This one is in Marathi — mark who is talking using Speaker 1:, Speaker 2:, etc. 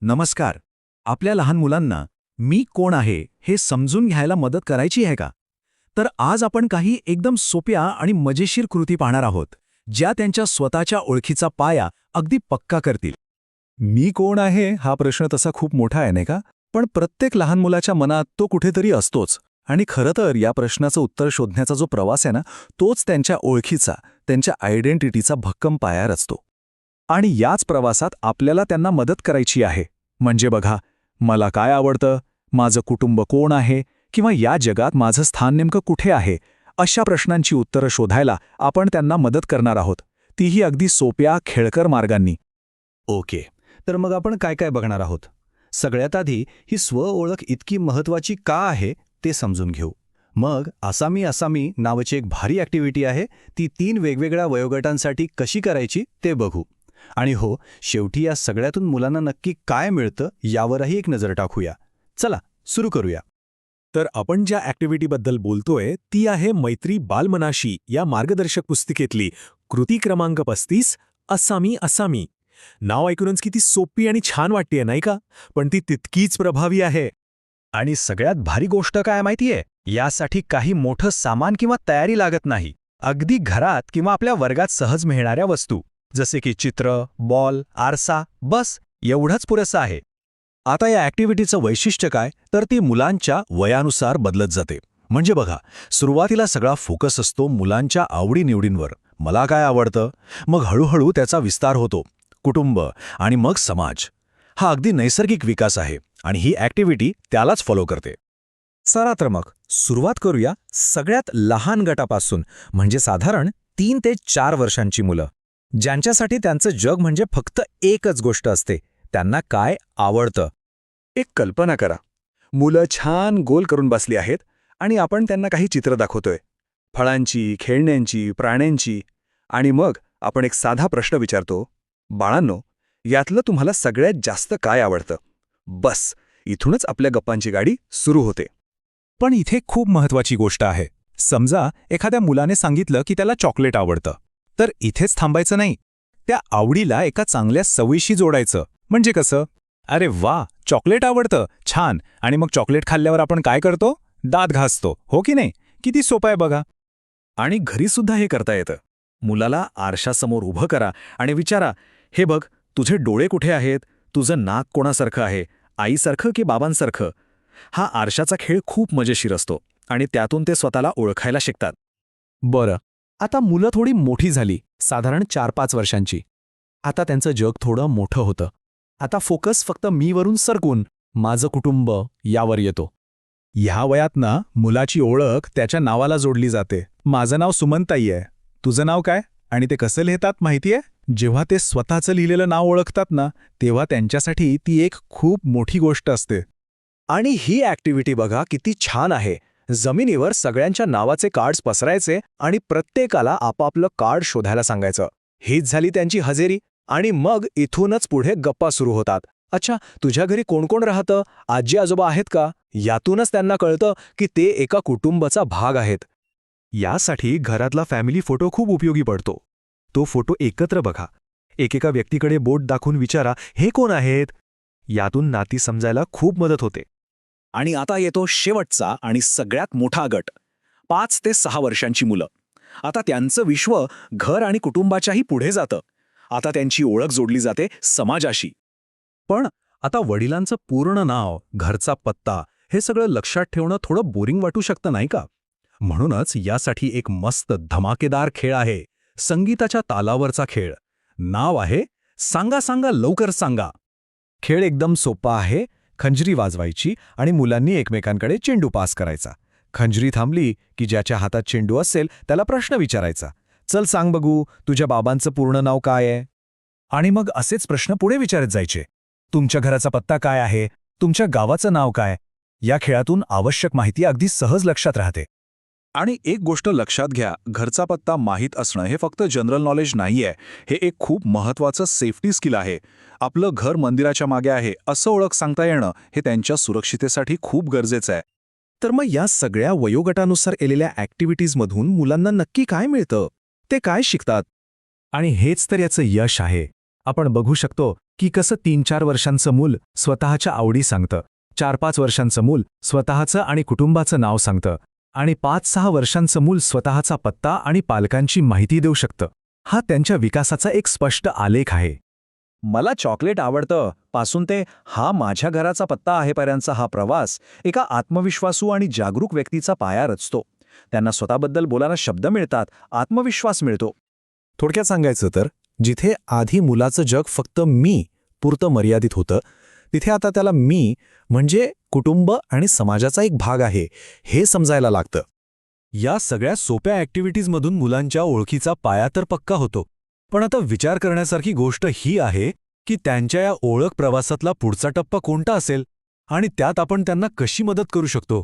Speaker 1: नमस्कार. आपल्या लहान मुलांना मी कोण आहे हे समजून घ्यायला मदत करायची आहे का? तर आज आपण काही एकदम सोप्या आणि मजेशीर कृती पाहणार आहोत, ज्या त्यांच्या स्वतःच्या ओळखीचा पाया अगदी पक्का करतील.
Speaker 2: मी कोण आहे हा प्रश्न तसा खूप मोठा आहे नाही का? पण प्रत्येक लहान मुलाच्या मनात तो कुठेतरी असतोच. आणि खरं तर या प्रश्नाचं उत्तर शोधण्याचा जो प्रवास आहे ना, तोच त्यांच्या ओळखीचा, त्यांच्या आयडेंटिटीचा भक्कम पाया रचतो. आणि याच प्रवासात आपल्याला त्यांना मदत करायची आहे. म्हणजे बघा, मला काय आवडतं, माझं कुटुंब कोण आहे, किंवा या जगात माझं स्थान नेमकं कुठे आहे, अशा प्रश्नांची उत्तरं शोधायला आपण त्यांना मदत करणार आहोत, तीही अगदी सोप्या, खेळकर मार्गांनी.
Speaker 3: ओके, तर मग आपण काय काय बघणार आहोत? सगळ्यात आधी ही स्वओळख इतकी महत्त्वाची का आहे ते समजून घेऊ. मग आसामी आसामी नावाची एक भारी ॲक्टिव्हिटी आहे, ती 3 वेगवेगळ्या वयोगटांसाठी कशी करायची ते बघू. आणि हो, शेवटी या सगळ्यातून मुलांना नक्की काय मिळतं यावरही एक नजर टाकूया. चला सुरू करूया.
Speaker 2: तर आपण ज्या ॲक्टिव्हिटीबद्दल बोलतोय ती आहे मैत्री बालमनाशी या मार्गदर्शक पुस्तिकेतली कृती क्रमांक 35, आसामी आसामी. नाव ऐकूनच किती सोपी आणि छान वाटतेय नाही का? पण ती तितकीच प्रभावी आहे.
Speaker 3: आणि सगळ्यात भारी गोष्ट काय माहितीये? यासाठी काही मोठं सामान किंवा तयारी लागत नाही. अगदी घरात किंवा आपल्या वर्गात सहज मिळणाऱ्या वस्तू, जसे की चित्र, बॉल, आरसा, बस एवढंच पुरेसं आहे.
Speaker 2: आता या ॲक्टिव्हिटीचं वैशिष्ट्य काय, तर ती मुलांच्या वयानुसार बदलत जाते. म्हणजे बघा, सुरुवातीला सगळा फोकस असतो मुलांच्या आवडीनिवडींवर. मला काय आवडतं, मग हळूहळू त्याचा विस्तार होतो कुटुंब आणि मग समाज. हा अगदी नैसर्गिक विकास आहे आणि ही ॲक्टिव्हिटी त्यालाच फॉलो करते. चला तर मग सुरुवात करूया सगळ्यात लहान गटापासून, म्हणजे साधारण 3 ते 4 वर्षांची मुलं, ज्यांच्यासाठी त्यांचं जग म्हणजे फक्त एकच गोष्ट असते, त्यांना काय आवडतं. एक कल्पना करा, मुलं छान गोल करून बसली आहेत आणि आपण त्यांना काही चित्र दाखवतोय, फळांची, खेळण्यांची, प्राण्यांची. आणि मग आपण एक साधा प्रश्न विचारतो, बाळांनो, यातलं तुम्हाला सगळ्यात जास्त काय आवडतं? बस, इथूनच आपल्या गप्पांची गाडी सुरू होते. पण इथे खूप महत्वाची गोष्ट आहे. समजा एखाद्या मुलाने सांगितलं की त्याला चॉकलेट आवडतं, तर इथेच थांबायचं नाही. त्या आवडीला एका चांगल्या सवयीशी जोडायचं. म्हणजे कसं? अरे वा, चॉकलेट आवडतं, छान. आणि मग चॉकलेट खाल्ल्यावर आपण काय करतो? दात घासतो, हो की नाही? किती सोपं आहे बघा. आणि घरीसुद्धा हे करता येतं. मुलाला आरशासमोर उभं करा आणि विचारा, हे बघ, तुझे डोळे कुठे आहेत, तुझं नाक कोणासारखं आहे, आईसारखं की बाबांसारखं? हा आरशाचा खेळ खूप मजेशीर असतो आणि त्यातून ते स्वतःला ओळखायला शिकतात. बरं, आता मुलं थोडी मोठी झाली, साधारण 4-5 वर्षांची. आता त्यांचं जग थोडं मोठं होतं. आता फोकस फक्त मीवरून सरकून माझं कुटुंब यावर येतो. ह्या वयात ना मुलाची ओळख त्याच्या नावाला जोडली जाते. माझं नाव सुमनताई आहे, तुझं नाव काय? आणि ते कसं लिहितात माहितीये? जेव्हा ते स्वतःचं लिहिलेलं नाव ओळखतात ना, तेव्हा त्यांच्यासाठी ती एक खूप मोठी गोष्ट असते. आणि ही ॲक्टिव्हिटी बघा किती छान आहे. जमिनीवर सगळ्यांच्या नावाचे कार्ड्स पसरायचे आणि प्रत्येकाला आपापलं कार्ड शोधायला सांगायचं. हीच झाली त्यांची हजेरी. आणि मग इथूनच पुढे गप्पा सुरू होतात. अच्छा, तुझ्या घरी कोण कोण राहतं? आजी आजोबा आहेत का? यातूनच त्यांना कळतं की ते एका कुटुंबाचा भाग आहेत. यासाठी घरातला फॅमिली फोटो खूप उपयोगी पडतो. तो फोटो एकत्र बघा. एकेका व्यक्तीकडे बोट दाखवून विचारा, हे कोण आहेत? यातून नाती समजायला खूप मदत होते. आणि आता येतो शेवटचा आणि सगळ्यात मोठा गट, 5 ते 6 वर्षांची मुलं. आता त्यांचं विश्व घर आणि कुटुंबाच्याही पुढे जातं. आता त्यांची ओळख जोडली जाते समाजाशी. पण आता वडिलांचं पूर्ण नाव, घरचा पत्ता हे सगळं लक्षात ठेवणं थोडं बोरिंग वाटू शकतं नाही का? म्हणूनच यासाठी एक मस्त धमाकेदार खेळ आहे, संगीताच्या तालावरचा खेळ. नाव आहे सांगा सांगा लवकर सांगा. खेळ एकदम सोपा आहे. खंजरी वाजवायची आणि मुलांनी एकमेकांकडे चेंडू पास करायचा. खंजरी थांबली की ज्याच्या हातात चेंडू असेल त्याला प्रश्न विचारायचा. चल सांग बघू, तुझ्या बाबांचं पूर्ण नाव काय आहे? आणि मग असेच प्रश्न पुढे विचारत जायचे. तुमच्या घराचा पत्ता काय आहे? तुमच्या गावाचं नाव काय? या खेळातून आवश्यक माहिती अगदी सहज लक्षात राहते. आणि एक गोष्ट लक्षात घ्या, घरचा पत्ता माहीत असणं हे फक्त जनरल नॉलेज नाहीये, हे एक खूप महत्त्वाचं सेफ्टी स्किल आहे. आपलं घर मंदिराच्या मागे आहे असं ओळख सांगता येणं हे त्यांच्या सुरक्षितेसाठी खूप गरजेचं आहे. तर मग या सगळ्या वयोगटानुसार केलेल्या ॲक्टिव्हिटीजमधून मुलांना नक्की काय मिळतं? ते काय शिकतात? आणि हेच तर याचं यश आहे.
Speaker 1: आपण बघू शकतो की कसं 3-4 वर्षांचं मूल स्वतःच्या आवडी सांगतं, 4-5 वर्षांचं मूल स्वतःचं आणि कुटुंबाचं नाव सांगतं, आणि 5-6 वर्षांचं मूल स्वतःचा पत्ता आणि पालकांची माहिती देऊ शकतं. हा त्यांच्या विकासाचा एक स्पष्ट आलेख आहे.
Speaker 2: मला चॉकलेट आवडतं पासून ते हा माझ्या घराचा पत्ता आहेपर्यंतचा हा प्रवास एका आत्मविश्वासू आणि जागरूक व्यक्तीचा पाया रचतो. त्यांना स्वतःबद्दल बोलायला शब्द मिळतात, आत्मविश्वास मिळतो.
Speaker 3: थोडक्यात सांगायचं तर जिथे आधी मुलाचं जग फक्त मी पुरतं मर्यादित होतं, तिथे आता त्याला मी म्हणजे कुटुंब आणि समाजाचा एक भाग आहे हे समजायला लागतं. या सगळ्या सोप्या ॲक्टिव्हिटीजमधून मुलांच्या ओळखीचा पाया तर पक्का होतो. पण आता विचार करण्यासारखी गोष्ट ही आहे की त्यांच्या या ओळख प्रवासातला पुढचा टप्पा कोणता असेल आणि त्यात आपण त्यांना कशी मदत करू शकतो.